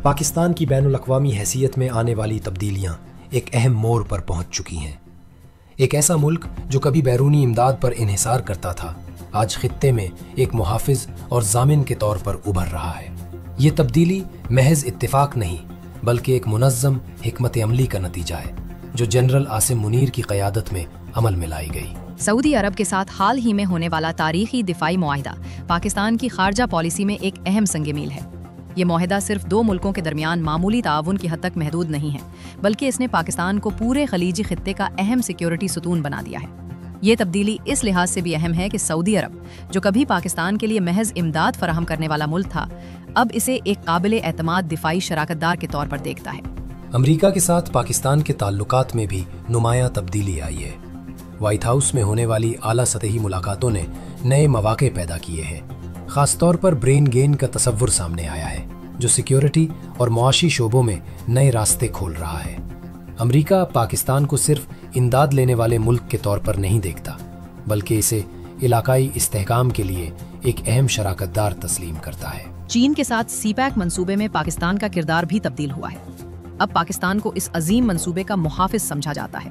پاکستان کی بین الاقوامی حیثیت میں آنے والی تبدیلیاں ایک اہم موڑ پر پہنچ چکی ہیں۔ ایک ایسا ملک جو کبھی بیرونی امداد پر انحصار کرتا تھا، آج خطے میں ایک محافظ اور ضامن کے طور پر ابھر رہا ہے۔ یہ تبدیلی محض اتفاق نہیں بلکہ ایک منظم حکمت عملی کا نتیجہ ہے جو جنرل عاصم منیر کی قیادت میں عمل میں لائی گئی۔ سعودی عرب کے ساتھ حال ہی میں ہونے والا تاریخی دفاعی معاہدہ پاکستان کی خارجہ پالیسی میں ایک اہم سنگ میل ہے۔ یہ معاہدہ صرف دو ملکوں کے درمیان معمولی تعاون کی حد تک محدود نہیں ہے، بلکہ اس نے پاکستان کو پورے خلیجی خطے کا اہم سیکیورٹی ستون بنا دیا ہے۔ یہ تبدیلی اس لحاظ سے بھی اہم ہے کہ سعودی عرب، جو کبھی پاکستان کے لیے محض امداد فراہم کرنے والا ملک تھا، اب اسے ایک قابل اعتماد دفاعی شراکت دار کے طور پر دیکھتا ہے۔ امریکہ کے ساتھ پاکستان کے تعلقات میں بھی نمایاں تبدیلی آئی ہے۔ وائٹ ہاؤس میں ہونے والی اعلیٰ سطحی ملاقاتوں نے نئے مواقع پیدا کیے ہیں۔ خاص طور پر برین گین کا تصور سامنے آیا ہے جو سیکیورٹی اور معاشی شعبوں میں نئے راستے کھول رہا ہے۔ امریکہ پاکستان کو صرف امداد لینے والے ملک کے طور پر نہیں دیکھتا بلکہ اسے علاقائی استحکام کے لیے ایک اہم شراکت دار تسلیم کرتا ہے۔ چین کے ساتھ سی پیک منصوبے میں پاکستان کا کردار بھی تبدیل ہوا ہے۔ اب پاکستان کو اس عظیم منصوبے کا محافظ سمجھا جاتا ہے۔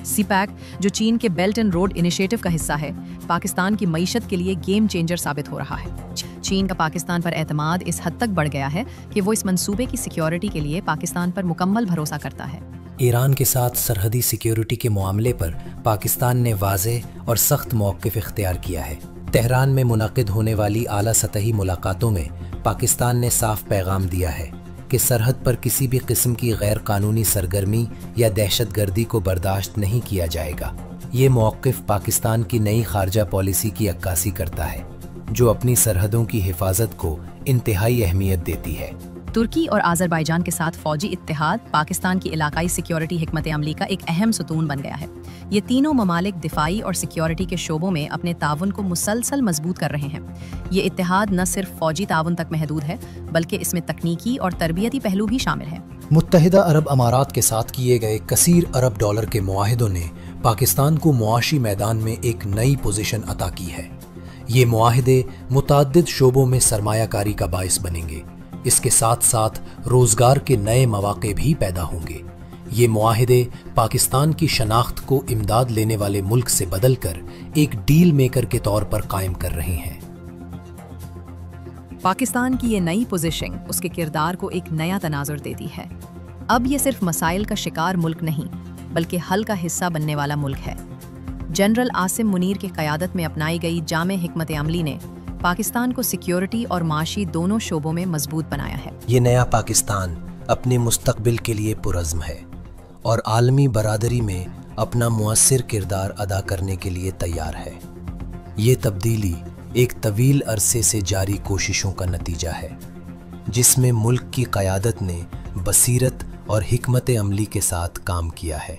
سی پیک، جو چین کے بیلٹ اینڈ روڈ انیشیٹو کا حصہ ہے، پاکستان کی معیشت کے لیے گیم چینجر ثابت ہو رہا ہے۔ چین کا پاکستان پر اعتماد اس حد تک بڑھ گیا ہے کہ وہ اس منصوبے کی سیکیورٹی کے لیے پاکستان پر مکمل بھروسہ کرتا ہے۔ ایران کے ساتھ سرحدی سیکیورٹی کے معاملے پر پاکستان نے واضح اور سخت موقف اختیار کیا ہے۔ تہران میں منعقد ہونے والی اعلیٰ سطحی ملاقاتوں میں پاکستان نے صاف پیغام دیا ہے کہ سرحد پر کسی بھی قسم کی غیر قانونی سرگرمی یا دہشت گردی کو برداشت نہیں کیا جائے گا۔ یہ موقف پاکستان کی نئی خارجہ پالیسی کی عکاسی کرتا ہے جو اپنی سرحدوں کی حفاظت کو انتہائی اہمیت دیتی ہے۔ ترکی اور آذربائیجان کے ساتھ فوجی اتحاد پاکستان کی علاقائی سیکیورٹی حکمت عملی کا ایک اہم ستون بن گیا ہے۔ یہ تینوں ممالک دفاعی اور سیکیورٹی کے شعبوں میں اپنے تعاون کو مسلسل مضبوط کر رہے ہیں۔ یہ اتحاد نہ صرف فوجی تعاون تک محدود ہے بلکہ اس میں تکنیکی اور تربیتی پہلو بھی شامل ہیں۔ متحدہ عرب امارات کے ساتھ کیے گئے کثیر ارب ڈالر کے معاہدوں نے پاکستان کو معاشی میدان میں ایک نئی پوزیشن عطا کی ہے۔ یہ معاہدے متعدد شعبوں میں سرمایہ کاری کا باعث بنیں گے۔ اس کے ساتھ ساتھ روزگار کے نئے مواقع بھی پیدا ہوں گے۔ یہ معاہدے پاکستان کی شناخت کو امداد لینے والے ملک سے بدل کر ایک ڈیل میکر کے طور پر قائم کر رہے ہیں۔ پاکستان کی یہ نئی پوزیشن اس کے کردار کو ایک نیا تناظر دیتی ہے۔ اب یہ صرف مسائل کا شکار ملک نہیں بلکہ حل کا حصہ بننے والا ملک ہے۔ جنرل عاصم منیر کی قیادت میں اپنائی گئی جامع حکمت عملی نے پاکستان کو سیکیورٹی اور معاشی دونوں شعبوں میں مضبوط بنایا ہے۔ یہ نیا پاکستان اپنے مستقبل کے لیے پرعزم ہے اور عالمی برادری میں اپنا مؤثر کردار ادا کرنے کے لیے تیار ہے۔ یہ تبدیلی ایک طویل عرصے سے جاری کوششوں کا نتیجہ ہے جس میں ملک کی قیادت نے بصیرت اور حکمت عملی کے ساتھ کام کیا ہے۔